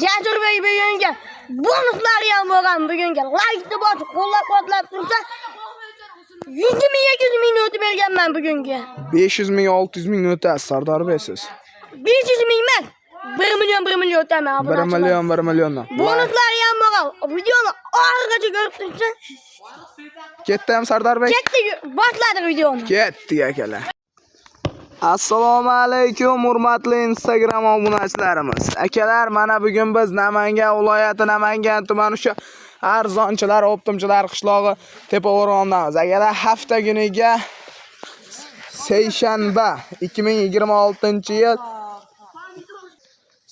Jasurbek bugunga bonuslari ham bo'lgan bugunga. Like bosib, qo'llab-quvvatlab tursa 100 ming 200 ming o'tib berganman bugunga. 500 ming 600 ming o'tasiz Sardorbek siz. 500 ming emas. 1 million o'taman. 1 milliondan. Bonuslari ham bo'lgan. Videoni oxirigacha ko'rib tursa. Ketdi ham Sardorbek. Ketdi, boshladi videoni. Ketdik akalar. Assalomu alaykum hurmatli Instagram obunachilarimiz. Akalar, mana bugun biz Namangan viloyati Namangan tumani o'sha arzonchilar, optimchilar qishlog'i Tepa O'rg'ondamiz. Akalar, hafta kuniga seshanba 2026-yil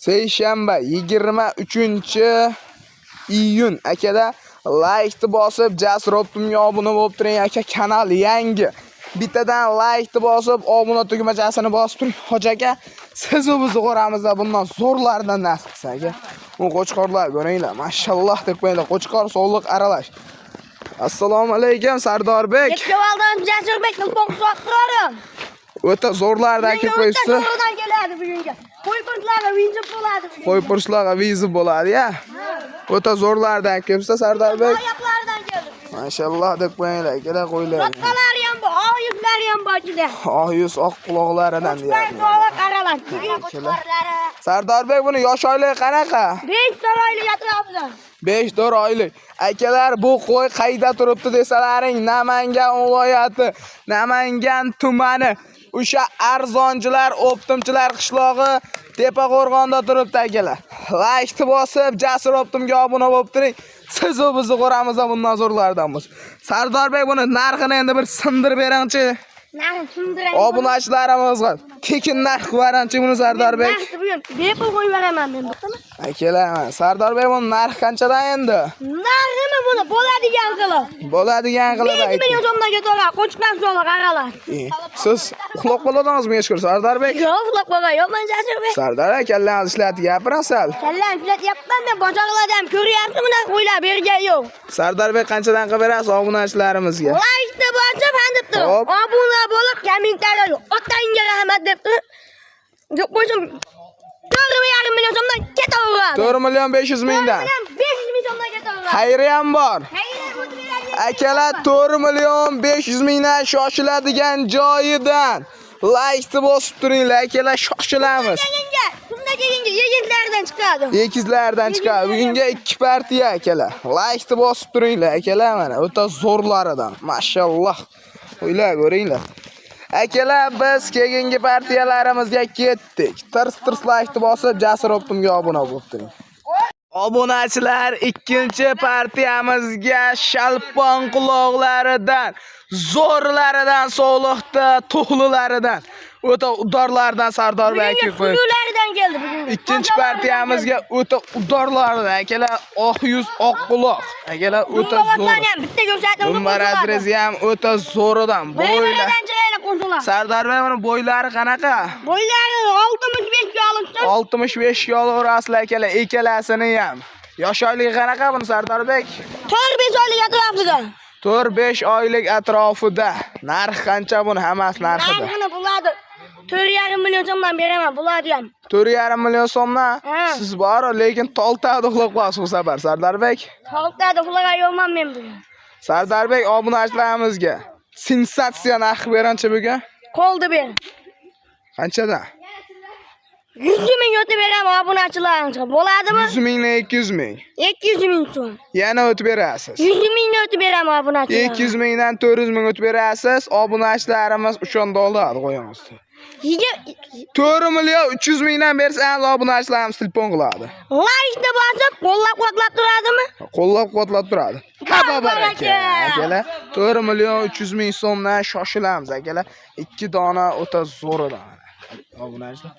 seshanba 23-iyun akalar like bosib Jasur Optimga obuna bo'lib turing aka. Kanal yangi. Bittadan like bosib obuna tugmachasini bosib turing. Hoji aka, siz u bizni qo'ramizda bundan zo'rlardan nasib qilsa aka. Bu qo'chqorlar ko'ringlar. Mashalloh deb qo'yinglar. Qo'chqor sovliq aralash. Assalomu alaykum Sardorbek. Ketgandan Jasurbekni qo'ng'soqtirim. O'ta zo'rlardan kelib qo'ysiz. Zo'rdan keladi bugunga. Qo'yqurlarga vizib bo'ladi. Qo'yqurishlarga vizib bo'ladi-ya. O'ta zo'rlardan kelibsa Sardorbek. Oyoqlardan keldi. Mashalloh deb qo'yinglar, kela qo'yinglar. Soqqalari ham bor, oyuqlari ham bor ichida. Oyuz oq quloqlaridan deyapti. Qo'yqurlar qaralar. Qo'yqurlari. Sardorbek buni yosh oylik qanaqa? 5 oylik atrofida. 5 oylik. Akalar, bu qo'y qayda turibdi desalaring, Namangan viloyati, Namangan tumani, o'sha arzonchilar, optimchilar qishlog'i Tepa Qo'rg'onda turibdi akalar. Like bosib, Jasur Optimga obuna bo'lib turing. Siz u bizni qo'ramizda bundan zo'rlardanmiz. Sardorbek buni narxini endi bir sindirib beringchi. Narx sindiray. Obunachilarimizga tekin narx qo'yaranchi buni Sardorbek. Narx bugun bepul qo'yib beraman men, bittami? Akalar, Sardorbek buni narx qanchadan endi? Narxini buni bo'ladigan qilib. Bo'ladigan qilib 1 million so'mdan ketaveradi, qo'chqor so'lar qaralar. Siz uxlab qoladingizmi eshkur Sardorbek? Yo'q, uxlab qolgan, yo'q men Jasurbek. Sardor kallangizni ishlatib gapirasizlar. Kallam ishlatyapman men, bozorlarda ham ko'ryapsiz, buni qo'ylab bergan yo'q. Sardorbek qanchadan qilib berasiz obunachilarimizga? Like bosib, deb turib. Obuna bo'lib, kommentariy otangga rahmat deb turib. Deb qo'ysin. 4,5 million so'mdan ketaveradi. 4 million 500 mingdan. 500 ming so'mdan ketaveradi. Xayri ham bor. Xayri o'tib beradi. Akalar 4 million 500 mingdan shoshiladigan joyidan like bosib turinglar akalar, shoshilamiz. Shunda kelinga yigitlardan chiqadi. Ekizlardan chiqadi. Bugunga 2 partiya akalar. Like bosib turinglar akalar, mana o'ta zo'rlaridan. Mashalloh. O'ylar ko'ringlar. Akalar, biz keyingi partiyalarimizga ketdik. Tirs like bosib Jasur Optimga obuna bo'lib turing. Obunachilar, ikkinchi partiyamizga shalpon quloqlaridan, zo'rlaridan, sog'liqda to'xlilaridan, o'ta udorlardan Sardorbek qo'yib. Ulardan keldi bugun. Ikkinchi partiyamizga o'ta udorlardan akalar, oq yuz, oq quloq. Akalar o'ta zo'r. Bitta ko'rsatdim. Numar adresi ham o'ta zo'ridan. Bo'ylar. Sardorbek buni bo'ylari qanaqa? Bo'ylari 65 ga olibdi. 65 ga olaverasizlar akalar, ikkalasini ham. Yosh oyligi qanaqa buni Sardorbek? 4-5 oylik atrofida. 4-5 oylik atrofida. Narx qancha buni hammasi narxida? Narxini bo'ladi. 4,5 million so'mdan beraman, bo'ladi ham. 4,5 million so'mdan? Siz bor, lekin toltada uxlab qolasiz bu safar Sardorbek. Toltada uxlagan yo'qman men bugun. Sardorbek obunachilarimizga sensatsiya narx beranchi bugun? Qoldi ber. Qanchadan? 100 ming o'tib beraman obunachilarimizga. Bo'ladimi? 100 mingdan 200 ming. 200 ming so'm. Yana o'tib berasiz. 100 mingdan o'tib beraman obunachilarga. 200 mingdan 400 ming o'tib berasiz. Obunachilarimiz o'shanda oladi qo'yamiz. 4 million 300 mingdan bersangiz obunachilarimiz telefon qiladi. Like bosib, qo'llab-quvvatlab turadimi? Qo'llab-quvvatlab turadi. Haba baraka. Akalar, 4 million 300 ming so'mdan shoshilamiz akalar. 2 dona o'ta zo'ridan. Obunachilar.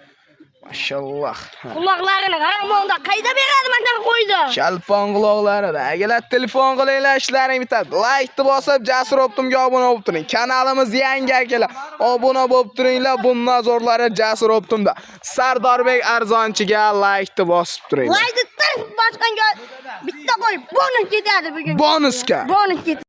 Mashalloh. Quloqlarini qaramonda qayda beradi mana qo'ydi. Shalpon quloqlarida. Akalar, telefon qilinglar, ishlaring bitadi. Like bosib Jasur Optimga obuna bo'lib turing. Kanalimiz yangi akalar. Obuna bo'lib turinglar. Bundan zo'rlari Jasur Optimda. Sardorbek arzonchiga like bosib turinglar. Like tir bosqanga bitta qo'yib bonus ketadi bugun. Bonusga. Bonus ketadi.